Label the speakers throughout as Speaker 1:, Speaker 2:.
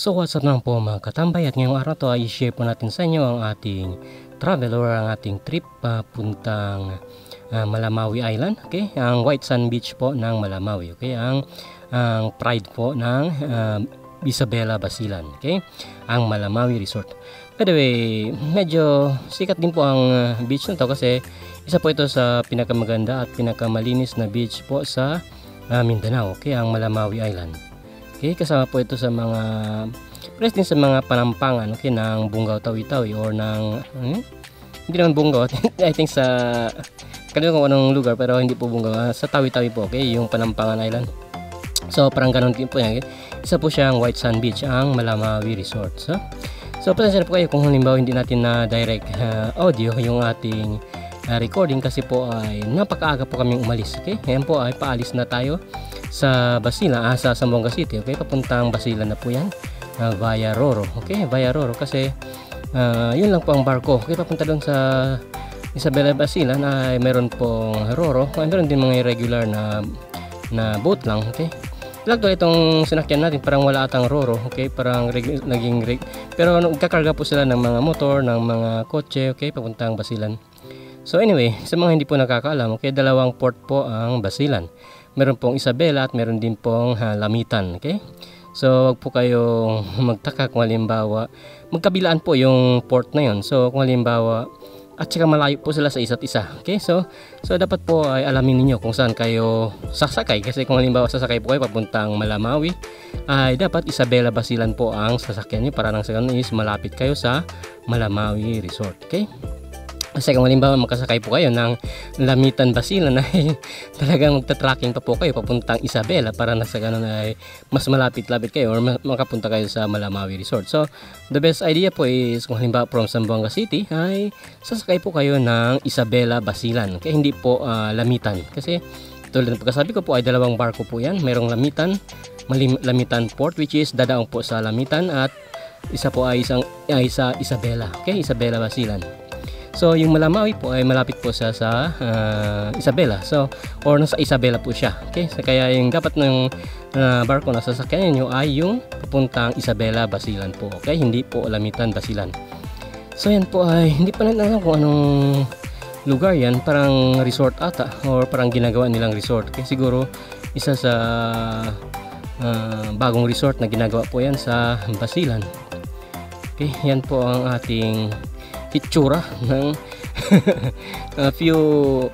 Speaker 1: So what's up naman po mga katambay, at ngayong araw to ay i-share po natin sa inyo ang ating travel or ang ating trip papuntang Malamawi Island. Okay, ang White Sand Beach po ng Malamawi. Okay, ang pride po ng Isabela Basilan. Okay, ang Malamawi Resort. By the way, medyo sikat din po ang beach na to kasi isa po ito sa pinakamaganda at pinakamalinis na beach po sa Mindanao. Okay, ang Malamawi Island. Okay, kasama po ito sa mga press din sa mga panampangan, okay, ng Bungaw Tawi-Tawi or ng hindi naman Bungaw. I think sa kalimutan ko anong lugar pero hindi po Bungaw, sa Tawi-Tawi po, okay, yung Panampangan Island. So parang ganun din po yan. Isa po siyang White Sand Beach ang Malamawi Resort. So pasensya na po kayo kung halimbawa hindi natin na direct audio yung ating recording kasi po ay napakaaga po kaming umalis. Okay, ngayon po ay paalis na tayo sa Basilan, sa Zamboanga City. Okay, papuntang Basilan na po yan via Roro. Okay, via Roro kasi yun lang po ang barko. Okay, papunta doon sa Isabela Basilan ay meron pong Roro. Meron din mga irregular na boat lang. Okay, lagto itong sinakyan natin parang wala atang Roro. Okay, parang pero nagkakarga po sila ng mga motor, ng mga kotse. Okay, papuntang Basilan. So anyway, sa mga hindi po nakakaalam, okay, dalawang port po ang Basilan. Meron pong Isabela at meron din pong Lamitan. Okay, so wag po kayong magtaka kung halimbawa magkabilaan po yung port na yon. So kung halimbawa at saka malayo po sila sa isa't isa. Okay, so dapat po ay alamin niyo kung saan kayo sasakay kasi kung halimbawa sasakay po kayo papuntang Malamawi ay dapat Isabela Basilan po ang sasakyan niyo para nang sa ganun is malapit kayo sa Malamawi Resort. Okay, kasi kung halimbawa makasakay po kayo ng Lamitan Basilan ay talagang magta-tracking pa po kayo papuntang Isabela para na sa ganun ay mas malapit-lapit kayo or makapunta kayo sa Malamawi Resort. So the best idea po is kung halimbawa from Zamboanga City ay sasakay po kayo ng Isabela Basilan. Kaya hindi po Lamitan. Kasi tulad ng pagkasabi ko po ay dalawang barko po yan. Merong Lamitan Port which is dadaong po sa Lamitan at isa po ay sa Isabela. Okay, Isabela Basilan. So yung Malamawi po ay malapit po sa Isabela. So or nasa Isabela po siya. Okay? So kaya yung dapat ng barko na sasakyan niyo ay yung papuntang Isabela Basilan po. Okay? Hindi po Lamitan Basilan. So yan po ay hindi pa natin alam kung anong lugar yan. Parang resort ata or parang ginagawa nilang resort. Okay? Siguro isa sa bagong resort na ginagawa po yan sa Basilan. Okay? Yan po ang ating itsura ng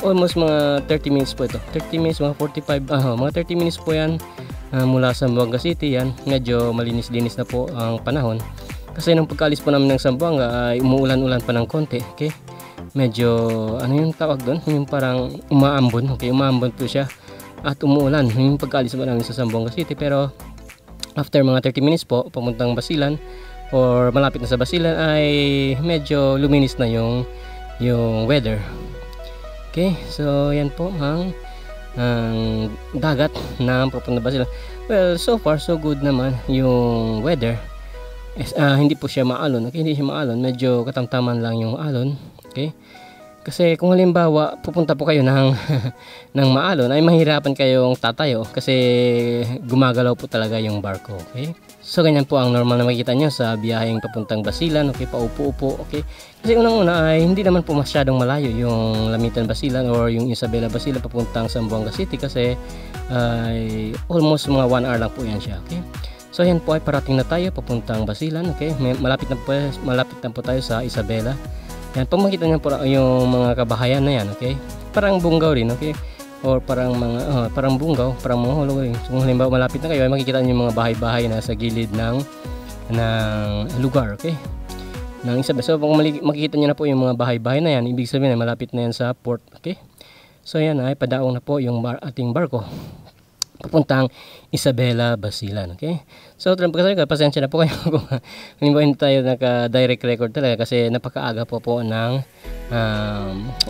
Speaker 1: almost mga 30 minutes po ito. 30 minutes, mga 45, mga 30 minutes po yan mula sa Zamboanga City. Yan, medyo malinis-linis na po ang panahon. Kasi nung pagkaalis po namin ng Zamboanga ay umuulan-ulan pa ng konti. Okay? Medyo, ano yung tawag doon? Yung parang umaambon. Okay, umaambon po siya at umuulan. Yung pagkaalis po namin sa Zamboanga City. Pero after mga 30 minutes po, papuntang Basilan or malapit na sa Basilan ay medyo luminis na yung weather. Okay, so yan po ang dagat ng papunta Basilan. Well, so far so good naman yung weather. Hindi po siya maalon. Okay, hindi siya maalon, medyo katamtaman lang yung alon. Okay, kasi kung halimbawa pupunta po kayo ng ng maalon ay mahirapan kayong tatayo kasi gumagalaw po talaga yung barko. Okay, so ganyan po ang normal na makikita nyo sa biyaheng papuntang Basilan. Okay, paupo-upo. Okay, kasi unang-una ay hindi naman po masyadong malayo yung Lamitan Basilan or yung Isabela Basilan papuntang Zamboanga City kasi ay almost mga 1 hour lang po yan siya. Okay, so yan po ay parating na tayo papuntang Basilan. Okay, malapit na po tayo sa Isabela. Yan, pag makita nyo po yung mga kabahayan na yan. Okay, parang Bungaw rin. Okay, or parang mga parang Bungaw, parang mga hulog rin. So kung halimbawa malapit na kayo ay makikita niyo yung mga bahay-bahay na sa gilid ng lugar. Okay, ng Isabela. So kung makikita niyo na po yung mga bahay-bahay na yan, ibig sabihin ay malapit na yan sa port. Okay, so yan ay padaong na po yung ating barko papuntang Isabela Basilan. Okay, so pasensya na po kayo kung halimbawa hindi tayo naka-direct record talaga kasi napakaaga po ng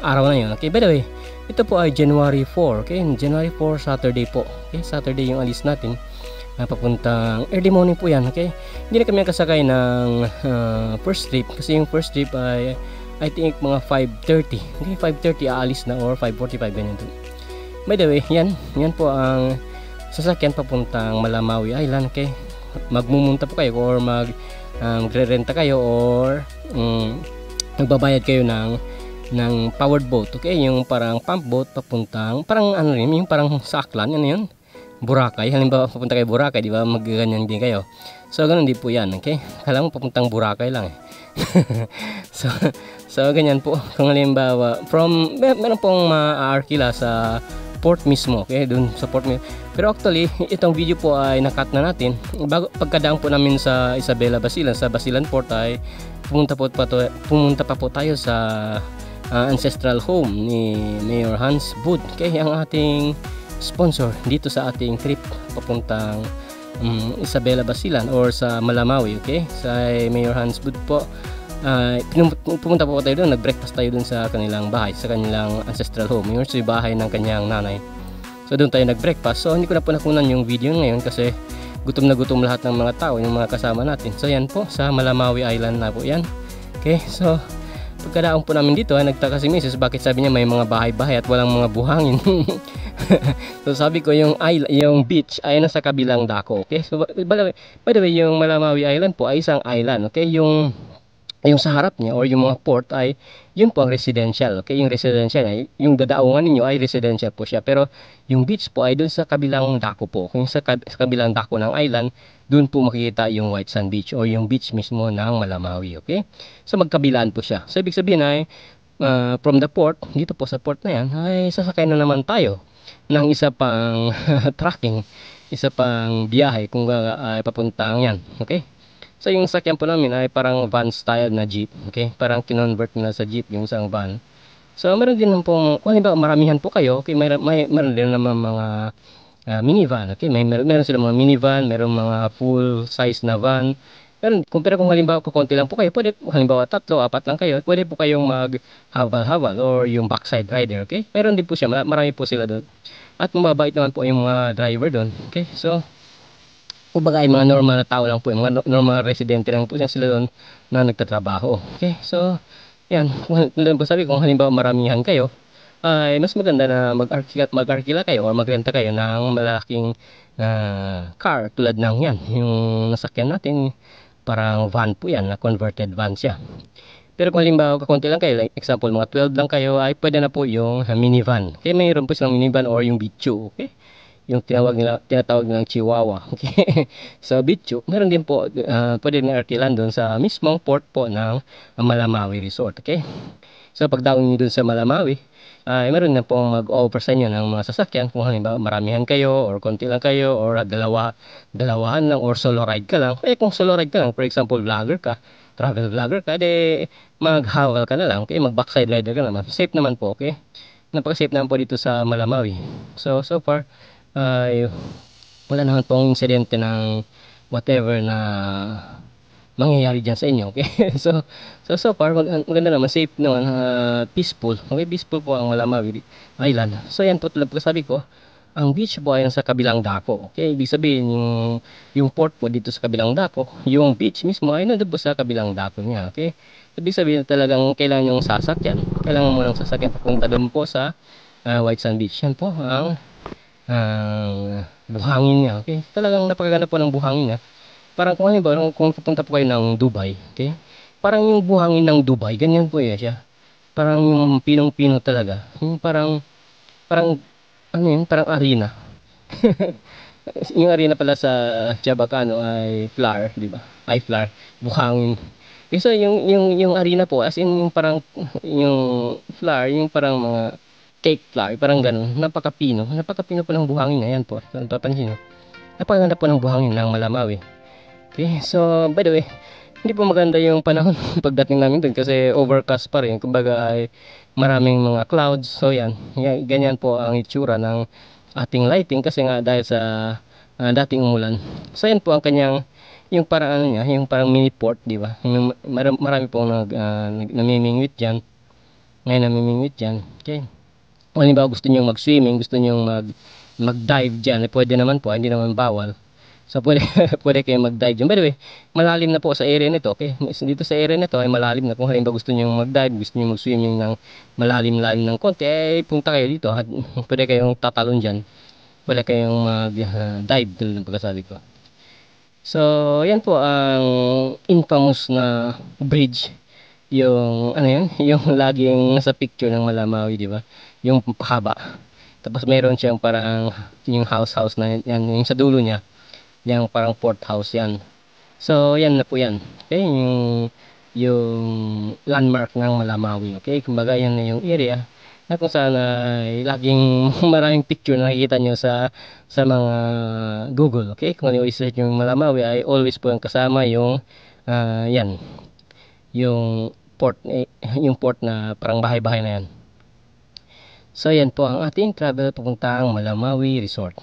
Speaker 1: araw na yun. Okay, by the way, ito po ay January 4. Okay, January 4, Saturday po. Okay, Saturday yung alis natin papuntang early morning po yan. Okay, hindi na kami kasakay ng first trip kasi yung first trip ay I think mga 5:30. Okay, 5:30 aalis na or 5:45 ganyan to. By the way, yan po ang sasakyan papuntang Malamawi Island. Okay, magmumunta po kayo or magre-renta kayo or magbabayad kayo ng powered boat, okay, yung parang pump boat papuntang parang ano rin, yung parang sa Aklan, ano yun, Boracay. Halimbawa papunta kayo Boracay, di ba, magganyan din kayo. So ganun din po yan, okay, kala mo papuntang Boracay lang eh. so ganyan po kung halimbawa meron pong ma-arkila sa port mismo, okay, dun sa port mismo. Pero actually itong video po ay nakat na natin pagkadaan po namin sa Isabela Basilan, sa Basilan Port, ay pumunta pa po tayo sa ancestral home ni Mayor Hans Bud, okay, ang ating sponsor dito sa ating trip papuntang Isabela Basilan or sa Malamawi, okay, sa Mayor Hans Bud po. Pumunta po tayo doon, nag-breakfast tayo doon sa kanilang bahay, sa kanilang ancestral home, yung bahay ng kanyang nanay. So doon tayo nag-breakfast. So hindi ko na po nakunan yung video ngayon kasi gutom na gutom lahat ng mga tao, yung mga kasama natin. So yan po, sa Malamawi Island na po yan, okay. So pagkadaong po namin dito, nagtaka si Mrs. bakit sabi niya may mga bahay-bahay at walang mga buhangin. So sabi ko yung beach ay nasa kabilang dako, okay. So by the way, yung Malamawi Island po ay isang island, okay. Yung sa harap niya or yung mga port ay yun po ang residential, okay. Yung residential ay yung dadaungan ninyo ay residential po siya, pero yung beach po ay doon sa kabilang dako po, kung sa kabilang dako ng island, doon po makikita yung White Sand Beach o yung beach mismo ng Malamawi, okay. So magkabilaan po siya. So ibig sabihin ay from the port, dito po sa port na yan, ay sasakay na naman tayo ng isa pang tracking, isa pang biyahe kung ay papuntang yan, okay. So yung sakyan po namin ay parang van style na jeep, okay, parang kinonvert na sa jeep yung isang van. So meron din po, kung halimbawa maramihan po kayo, okay, meron din naman mga minivan, okay, meron sila mga minivan, meron mga full size na van. Pero kung halimbawa kukunti lang po kayo, pwede halimbawa 3, 4 lang kayo, pwede po kayong mag-habal-habal or yung backside rider, okay. Meron din po siya, marami po sila doon. At mababait naman po yung mga driver doon, okay. So kumbaga ay mga normal na tao lang po, yung mga normal residente lang po sila doon na nagtatrabaho, okay. So yan, kung sabi kung halimbawa maramihan kayo, ay mas maganda na mag-arkila kayo or magrenta kayo ng malaking car tulad ng yan, yung nasakyan natin, parang van po yan, na converted van siya. Pero kung halimbawa kakunti lang kayo, like example mga 12 lang kayo, ay pwede na po yung minivan, okay. Mayroon po silang minivan or yung bichu, okay, yung tinatawag nilang chihuahua, okay. So bichu, meron din po, pwede na arkilan doon sa mismong port po ng Malamawi Resort, okay. So pagdaong nyo doon sa Malamawi, ay meron na pong mag-offer sa inyo ng mga sasakyan kung halimbawa maramihan kayo or konti lang kayo or dalawahan lang or solo ride ka lang. Kung solo ride ka lang, for example vlogger ka, travel vlogger ka, maghawal ka na lang, okay, mag-backside rider ka naman, safe naman po, okay. Napaka-safe naman po dito sa Malamawi. So far ay wala naman pong insidente ng whatever na mangyayari dyan sa inyo, okay. So far maganda naman, safe naman, peaceful, okay. Peaceful po ang Malamawi Island. So yan po, tulad po sabi ko, ang beach po ay sa kabilang dako, okay. Ibig sabihin yung port po dito sa kabilang dako, yung beach mismo ay nandun po sa kabilang dako niya, okay. Ibig sabihin talagang kailangan yung sasakyan, kailangan mo ng sasakyan papunta doon po sa White Sand Beach. Yan po ang buhangin niya, okay. Talagang napakaganda po ng buhangin niya. Parang kung halimbawa kung pupunta po kayo ng Dubai, okay, parang yung buhangin ng Dubai, ganyan po siya, parang yung pinong-pino talaga, yung parang ano yun, parang arena. Yung arena pala sa Chabacano ay flower, di ba, ay flower, buhangin. So yung arena po as in yung parang yung flower, yung parang mga cake flower, parang ganun, napakapino po ng buhangin. Ayan po, napapansin nyo, napakaganda po ng buhangin ng Malamawi, okay. So by the way, hindi po maganda yung panahon pagdating namin dun kasi overcast pa rin, kumbaga ay maraming mga clouds. So yan, ganyan po ang itsura ng ating lighting kasi nga dahil sa dating umulan. So yan po ang kanyang yung parang ano niya, yung parang mini port, di ba. Marami pong namimingwit diyan. Ngayon namimingwit diyan. Okay. Kung halimbawa gusto niyo mag-swimming, gusto niyo mag-dive diyan, pwede naman po, hindi naman bawal. So pwede pwede kayo mag-dive diyan. By the way, malalim na po sa area nito, okay? Dito sa area nito ay malalim na. Kung halimbawa gusto niyo mag-dive, gusto niyo mag-swimming ng malalim-lalim ng konti, punta kayo dito at pwede kayong tatalon diyan. Pwede kayong mag-dive tulad ng pagkasabi ko. So, yan po ang infamous na bridge. Yung, ano yan, yung laging nasa picture ng Malamawi, di ba? Yung pahaba. Tapos meron siyang parang, yung house na yan, yung sa dulo niya. Yung parang port house yan. So, yan na po yan. Okay, yung landmark ng Malamawi. Okay, kumbaga yan na yung area na kung saan ay laging maraming picture na nakikita nyo sa mga Google. Okay, kung ano yung research yung Malamawi ay always po yung kasama yung yan, yung port, yung port na parang bahay-bahay na yan. So, yan po ang ating travel papuntang Malamawi Resort.